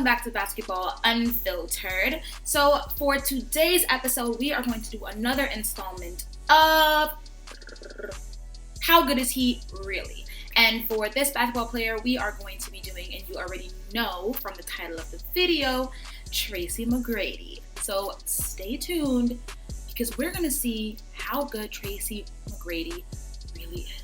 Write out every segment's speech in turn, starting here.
welcome back to Basketball Unfiltered. So for today's episode, we are going to do another installment of How Good Is He Really? And for this basketball player, we are going to be doing, and you already know from the title of the video, Tracy McGrady. So stay tuned because we're going to see how good Tracy McGrady really is.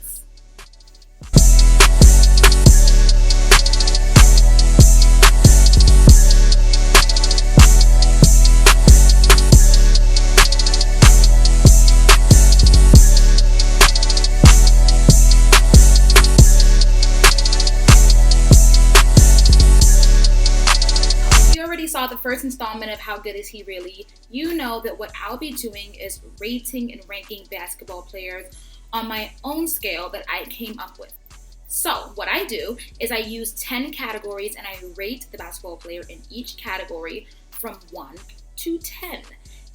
Saw the first installment of How Good Is He Really, you know that what I'll be doing is rating and ranking basketball players on my own scale that I came up with. So what I do is I use 10 categories and I rate the basketball player in each category from 1 to 10.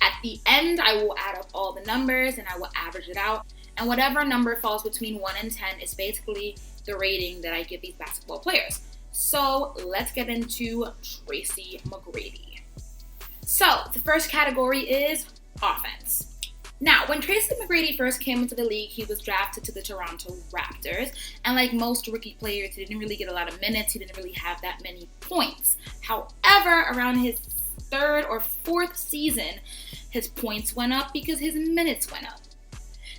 At the end, I will add up all the numbers and I will average it out. And whatever number falls between 1 and 10 is basically the rating that I give these basketball players. So let's get into Tracy McGrady. So the first category is offense. Now, when Tracy McGrady first came into the league, he was drafted to the Toronto Raptors. And like most rookie players, he didn't really get a lot of minutes. He didn't really have that many points. However, around his third or fourth season, his points went up because his minutes went up.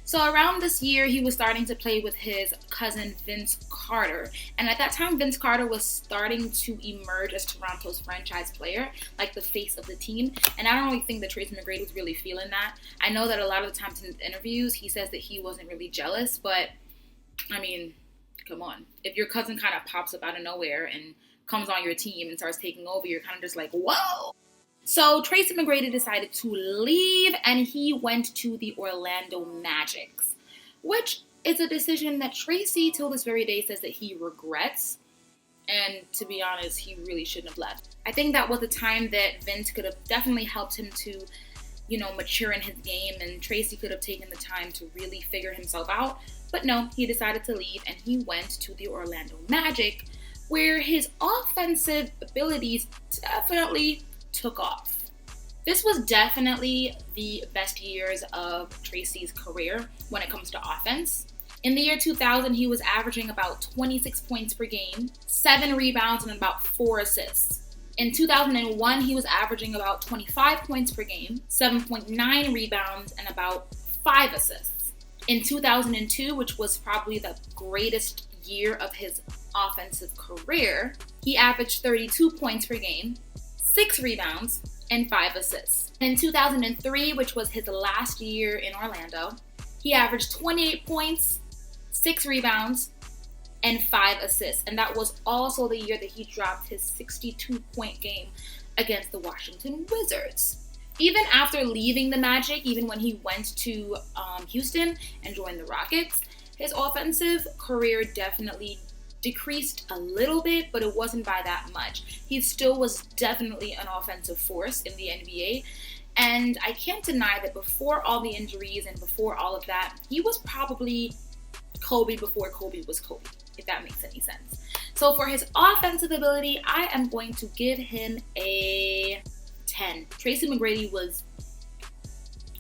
So around this year, he was starting to play with his cousin Vince Carter. And at that time, Vince Carter was starting to emerge as Toronto's franchise player, like the face of the team. And I don't really think that Tracy McGrady was really feeling that. I know that a lot of the times in his interviews, he says that he wasn't really jealous. But, I mean, come on. If your cousin kind of pops up out of nowhere and comes on your team and starts taking over, you're kind of just like, whoa! So Tracy McGrady decided to leave and he went to the Orlando Magic, which is a decision that Tracy till this very day says that he regrets. And to be honest, he really shouldn't have left. I think that was a time that Vince could have definitely helped him to, mature in his game, and Tracy could have taken the time to really figure himself out. But no, he decided to leave and he went to the Orlando Magic, where his offensive abilities definitely took off. This was definitely the best years of Tracy's career when it comes to offense. In the year 2000, he was averaging about 26 points per game, 7 rebounds, and about 4 assists. In 2001, he was averaging about 25 points per game, 7.9 rebounds, and about 5 assists. In 2002, which was probably the greatest year of his offensive career, he averaged 32 points per game, 6 rebounds, and 5 assists. In 2003, which was his last year in Orlando, he averaged 28 points, 6 rebounds, and 5 assists. And that was also the year that he dropped his 62-point game against the Washington Wizards. Even after leaving the Magic, even when he went to Houston and joined the Rockets, his offensive career definitely decreased a little bit, but it wasn't by that much. He still was definitely an offensive force in the NBA. And I can't deny that before all the injuries and before all of that, he was probably Kobe before Kobe was Kobe, if that makes any sense. So for his offensive ability, I am going to give him a 10. Tracy McGrady was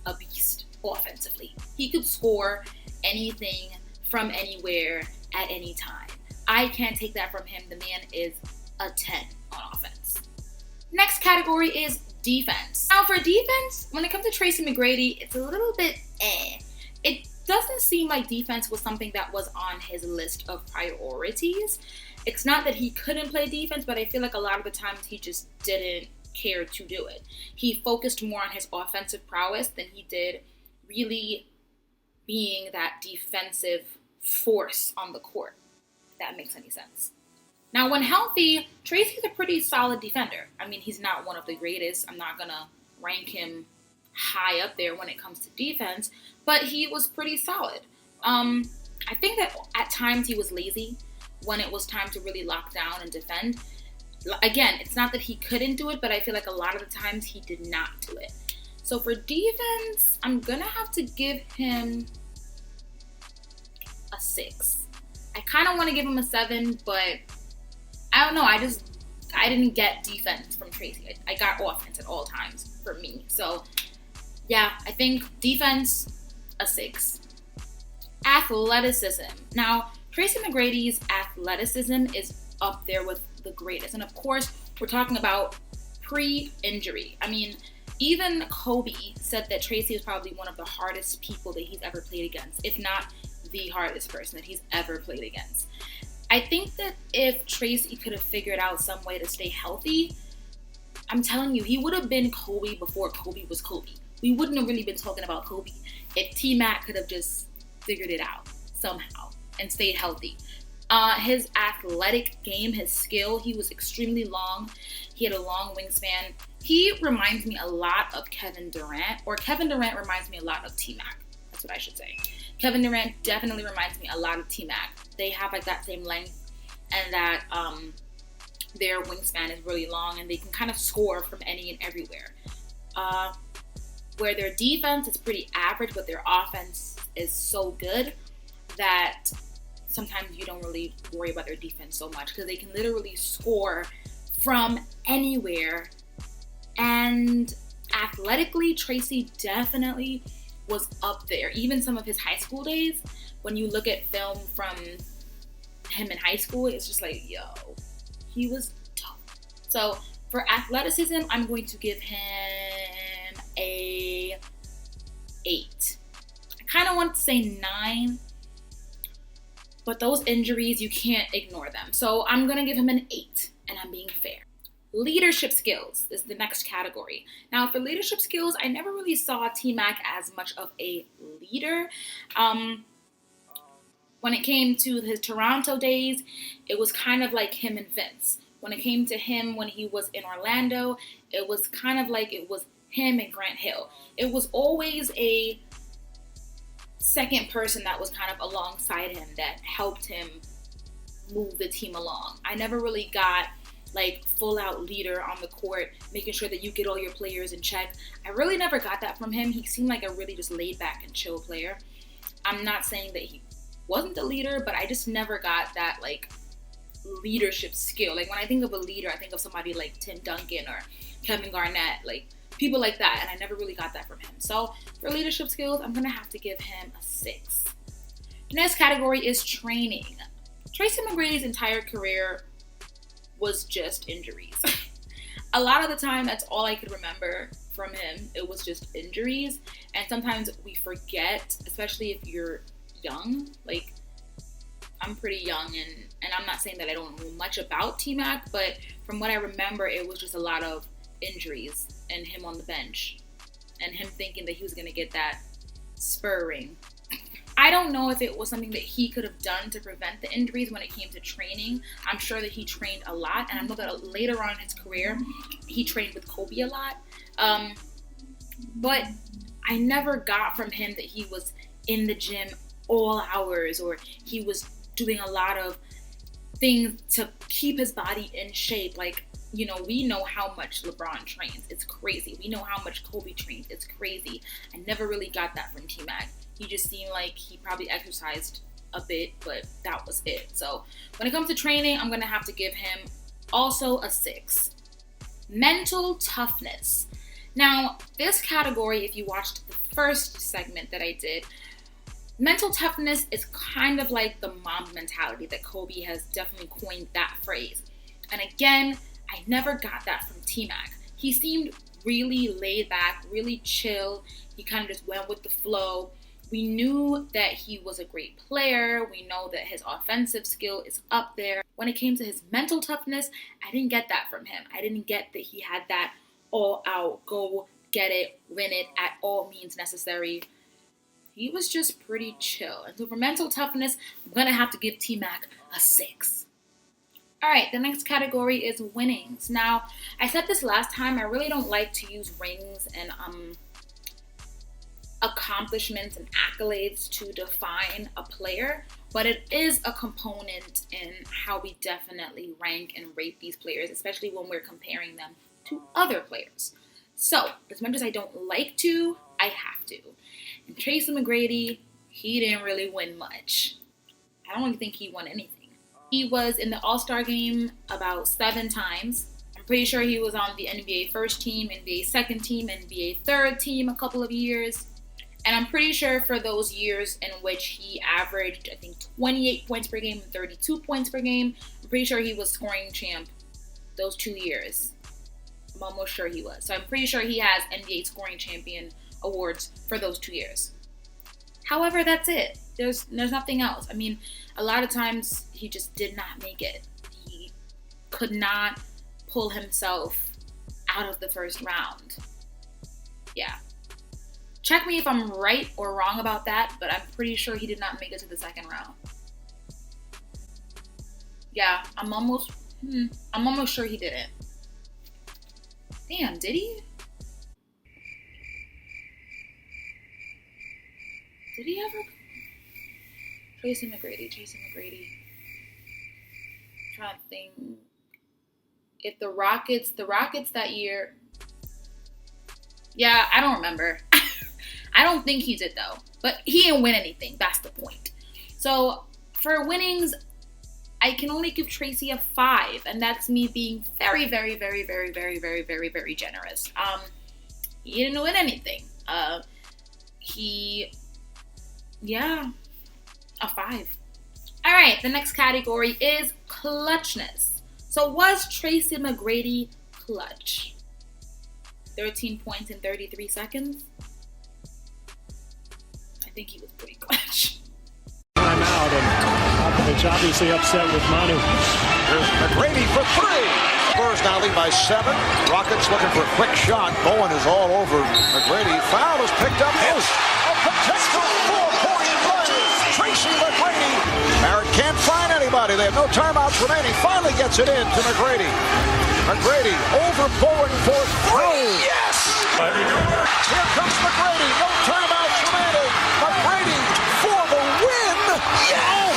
a beast offensively. He could score anything from anywhere at any time. I can't take that from him. The man is a 10 on offense. Next category is defense. Now for defense, when it comes to Tracy McGrady, it's a little bit It doesn't seem like defense was something that was on his list of priorities. It's not that he couldn't play defense, but I feel like a lot of the times he just didn't care to do it. He focused more on his offensive prowess than he did really being that defensive force on the court. That makes any sense. Now, when healthy, Tracy's a pretty solid defender. I mean, he's not one of the greatest. I'm not going to rank him high up there when it comes to defense, but he was pretty solid. I think that at times he was lazy when it was time to really lock down and defend. Again, it's not that he couldn't do it, but I feel like a lot of the times he did not do it. So for defense, I'm going to have to give him a 6. I kind of want to give him a 7, but I don't know. I I didn't get defense from Tracy. I got offense at all times for me. So yeah, I think defense, a 6. Athleticism. Now, Tracy McGrady's athleticism is up there with the greatest. And of course, we're talking about pre-injury. I mean, even Kobe said that Tracy was probably one of the hardest people that he's ever played against, if not the hardest person that he's ever played against. I think that if Tracy could have figured out some way to stay healthy, I'm telling you, he would have been Kobe before Kobe was Kobe. We wouldn't have really been talking about Kobe if T-Mac could have just figured it out somehow and stayed healthy. His athletic game, his skill, he was extremely long. He had a long wingspan. He reminds me a lot of Kevin Durant, or Kevin Durant reminds me a lot of T-Mac. That's what I should say. Kevin Durant definitely reminds me a lot of T-Mac. They have like that same length, and that their wingspan is really long, and they can kind of score from any and everywhere. Where their defense is pretty average, but their offense is so good that sometimes you don't really worry about their defense so much, because they can literally score from anywhere. And athletically, Tracy definitely was up there. Even some of his high school days, when you look at film from him in high school, it's just like, yo, he was tough. So for athleticism, I'm going to give him a 8. I kind of want to say 9, but those injuries, you can't ignore them. So I'm going to give him an 8, and I'm being fair. Leadership skills is the next category. Now, for leadership skills, I never really saw T-Mac as much of a leader. When it came to his Toronto days, it was kind of like him and Vince. When it came to him when he was in Orlando, it was kind of like it was him and Grant Hill. It was always a second person that was kind of alongside him that helped him move the team along. I never really got like full out leader on the court, making sure that you get all your players in check. I really never got that from him. He seemed like a really just laid back and chill player. I'm not saying that he wasn't a leader, but I just never got that like leadership skill. Like when I think of a leader, I think of somebody like Tim Duncan or Kevin Garnett, like people like that, and I never really got that from him. So for leadership skills, I'm gonna have to give him a 6. The next category is training. Tracy McGrady's entire career was just injuries. A lot of the time, that's all I could remember from him. It was just injuries, and sometimes we forget, especially if you're young. Like, I'm pretty young, and I'm not saying that I don't know much about T-Mac, but from what I remember, it was just a lot of injuries and him on the bench and him thinking that he was going to get that spur ring. I don't know if it was something that he could have done to prevent the injuries when it came to training. I'm sure that he trained a lot, and I know that later on in his career, he trained with Kobe a lot. But I never got from him that he was in the gym all hours, or he was doing a lot of things to keep his body in shape. Like, you know, we know how much LeBron trains. It's crazy. We know how much Kobe trains. It's crazy. I never really got that from T-Mac. He just seemed like he probably exercised a bit, but that was it. So when it comes to training, I'm going to have to give him also a 6. Mental toughness. Now, this category, if you watched the first segment that I did, mental toughness is kind of like the mom mentality that Kobe has definitely coined that phrase. And again, I never got that from T-Mac. He seemed really laid back, really chill. He kind of just went with the flow. We knew that he was a great player. We know that his offensive skill is up there. When it came to his mental toughness, I didn't get that from him. I didn't get that he had that all out, go get it, win it at all means necessary. He was just pretty chill. And so for mental toughness, I'm going to have to give T-Mac a 6. All right, the next category is winnings. Now, I said this last time, I really don't like to use rings and accomplishments and accolades to define a player, but it is a component in how we definitely rank and rate these players, especially when we're comparing them to other players. So, as much as I don't like to, I have to. And Tracy McGrady, he didn't really win much. I don't even think he won anything. He was in the All-Star game about 7 times. I'm pretty sure he was on the NBA first team, NBA second team, NBA third team a couple of years. And I'm pretty sure for those years in which he averaged, I think, 28 points per game and 32 points per game, I'm pretty sure he was scoring champ those 2 years. I'm almost sure he was. So I'm pretty sure he has NBA scoring champion awards for those 2 years. However, that's it. There's nothing else. I mean, a lot of times he just did not make it. He could not pull himself out of the first round. Yeah. Check me if I'm right or wrong about that, but I'm pretty sure he did not make it to the second round. Yeah, I'm almost sure he didn't. Damn, did he? Did he ever? Tracy McGrady. I'm trying to think. If the Rockets that year. Yeah, I don't remember. I don't think he did though. But he didn't win anything. That's the point. So for winnings, I can only give Tracy a 5, and that's me being very, very, very, very, very, very, very, very generous. He didn't win anything. A 5. All right, the next category is clutchness. So was Tracy McGrady clutch? 13 points in 33 seconds. I think he was pretty clutch. Time out, and Poppin's obviously upset with Manu. Here's McGrady for 3. Spurs now lead by 7. Rockets looking for a quick shot. Bowen is all over McGrady. Foul is picked up. His a potential 4-point play. Tracy McGrady. Barrett can't find anybody. They have no timeouts remaining. Finally gets it in to McGrady. McGrady over Bowen for 3. Yes! Here comes McGrady. No timeouts remaining. McGrady for the win. Yes!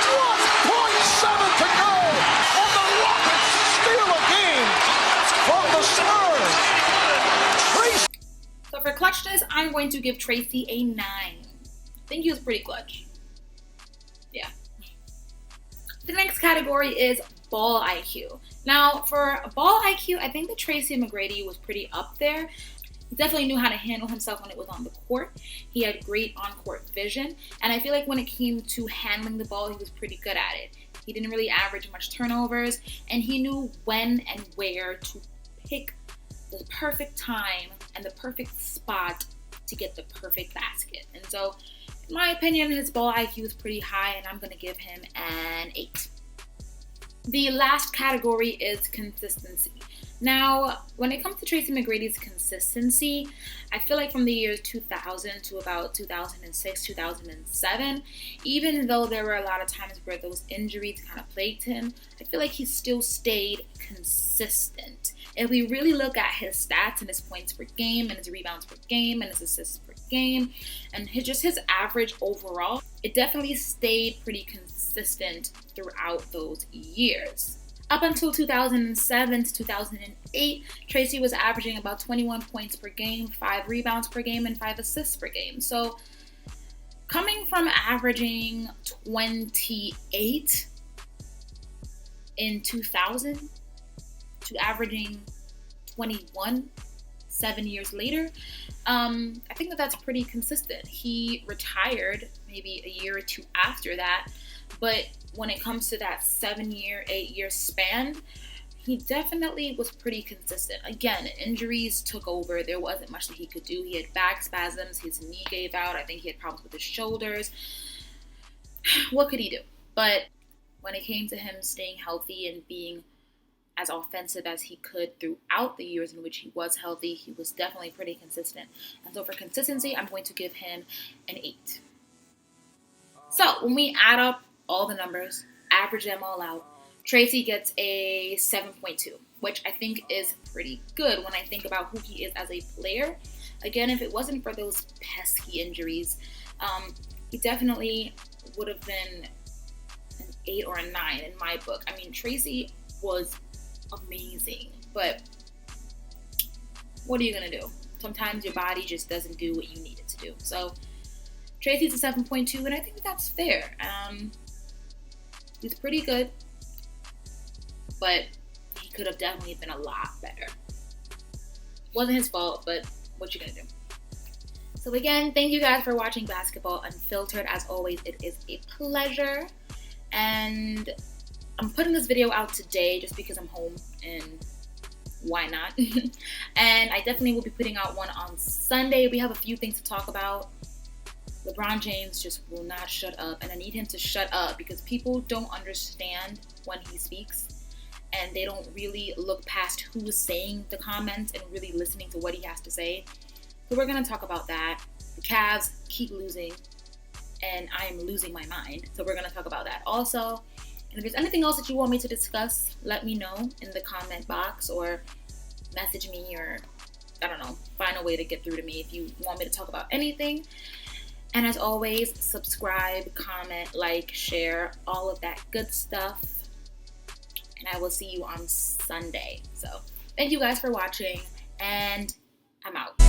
1.7 to go. And the Rockets steal a game from the Spurs. Tracy. So for clutchness, I'm going to give Tracy a 9. I think he was pretty clutch. Yeah. The next category is ball IQ. Now, for ball IQ, I think that Tracy McGrady was pretty up there. He definitely knew how to handle himself when it was on the court. He had great on-court vision. And I feel like when it came to handling the ball, he was pretty good at it. He didn't really average much turnovers. And he knew when and where to pick the perfect time and the perfect spot to get the perfect basket. And so, in my opinion, his ball IQ is pretty high, and I'm going to give him an 8. The last category is consistency. Now, when it comes to Tracy McGrady's consistency, I feel like from the years 2000 to about 2006, 2007, even though there were a lot of times where those injuries kind of plagued him, I feel like he still stayed consistent. If we really look at his stats and his points per game and his rebounds per game and his assists per game and his average overall, it definitely stayed pretty consistent throughout those years. Up until 2007 to 2008, Tracy was averaging about 21 points per game, 5 rebounds per game, and 5 assists per game. So coming from averaging 28 in 2000 to averaging 21 7 years later, I think that that's pretty consistent. He retired maybe a year or 2 after that, but when it comes to that 7-year, 8-year span, he definitely was pretty consistent. Again, injuries took over. There wasn't much that he could do. He had back spasms. His knee gave out. I think he had problems with his shoulders. What could he do? But when it came to him staying healthy and being as offensive as he could throughout the years in which he was healthy, he was definitely pretty consistent. And so for consistency, I'm going to give him an 8. So when we add up all the numbers, average them all out, Tracy gets a 7.2, which I think is pretty good when I think about who he is as a player. Again, if it wasn't for those pesky injuries, he definitely would have been an 8 or a 9 in my book. I mean, Tracy was amazing, but what are you going to do? Sometimes your body just doesn't do what you need it to do. So Tracy's a 7.2, and I think that's fair. He's pretty good, but he could have definitely been a lot better. Wasn't his fault, but what you gonna do? So again, thank you guys for watching Basketball Unfiltered. As always, it is a pleasure. And I'm putting this video out today just because I'm home and why not? And I definitely will be putting out one on Sunday. We have a few things to talk about. LeBron James just will not shut up, and I need him to shut up because people don't understand when he speaks, and they don't really look past who's saying the comments and really listening to what he has to say. So we're going to talk about that. The Cavs keep losing, and I am losing my mind. So we're going to talk about that also. And if there's anything else that you want me to discuss, let me know in the comment box or message me, or I don't know, find a way to get through to me if you want me to talk about anything. And as always, subscribe, comment, like, share, all of that good stuff. And I will see you on Sunday. So thank you guys for watching, and I'm out.